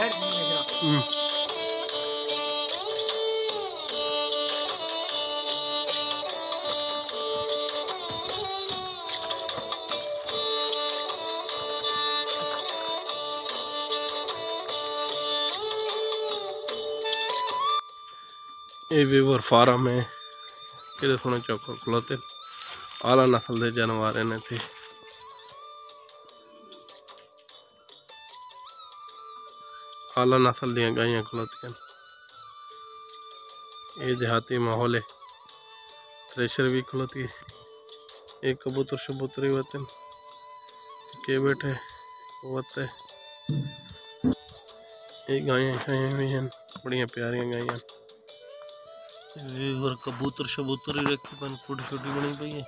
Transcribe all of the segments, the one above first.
ये Weaver farm है कि सोने चौकर खुलाते आला नस्ल के जानवर ने थे। आला नस्ल दी गायें खुलाती। ये देहाती माहौल है। थ्रेशर भी खुलाती है। एक कबूतर शबूतरी वतन के बैठे होते। ये गायें शायें भी हैं बड़िया प्यारियां गायें। और कबूतर शबूतरी रखी पन छोटी छोटी बनी पई है।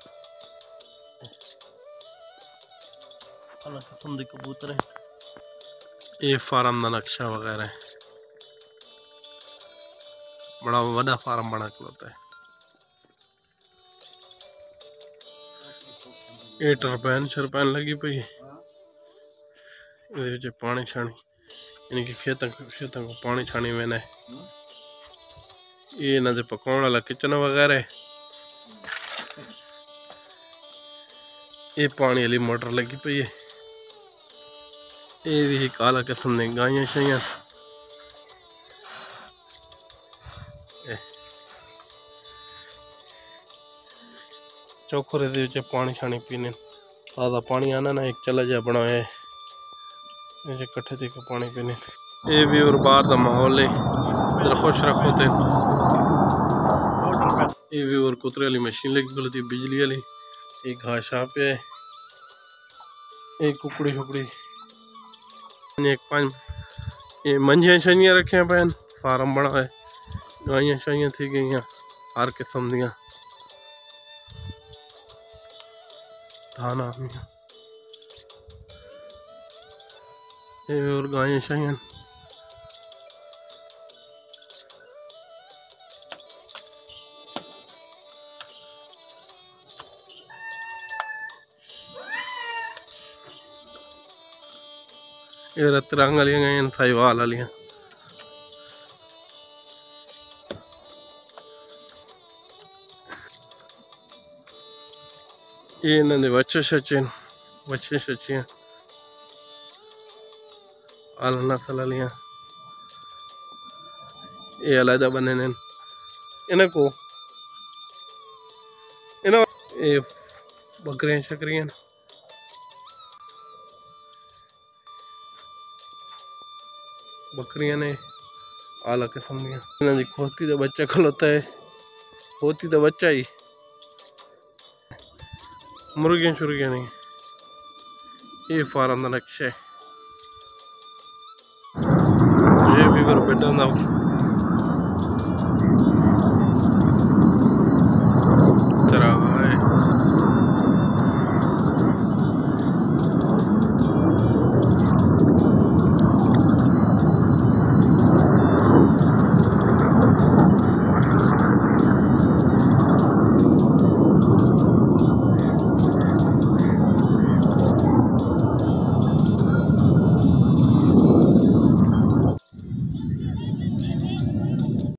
अलग किस्म के कबूतर है। ये फार्म का नक्शा वगैरह है। बड़ा बड़ा फार्म बना होता है। ये टरपैन शरपैन लगी पई है। ये पानी छानी इनके खेतों को पानी छानी मैंने। ये इन्होंने पकाने वाला किचन वगैरह है। ये पानी वाली मोटर लगी पई है। ये भी काला किस्म की गायें शाइयां। चौखरे दे पानी छानी पीने ताज़ा पानी आना ना एक चला जा बनाया है कट्ठे थे पानी पीने। ये भी और बाहर का माहौल है इधर खुश रखोते। ये भी और कुतरे वाली मशीन लगी खुलती बिजली वाली। एक घास पे है। एक कुकड़ी शुकड़ी एक पांच ये मंझियाँ शंझियाँ रखे हैं पैन फार्म बना है। गाइयाँ शाइयाँ थी गई हर किस्म दियाँ ठाना ये और गायें शाइयां। ये रंग वाली गायें साहिवाल वालियां। ये इन्होंने बच्चे शच्चे आला नस्ल वालियां। ये अलहदा बने ने इनको ये बकरियां शकरियां। बकरियां ने आला किस्म दियां। इन्होंने खोती का बच्चा खलोता है। खोती का बच्चा ही मुर्गियां शुर्गियां नहीं। ये फार्म का नक्शा है। ये भी बेटा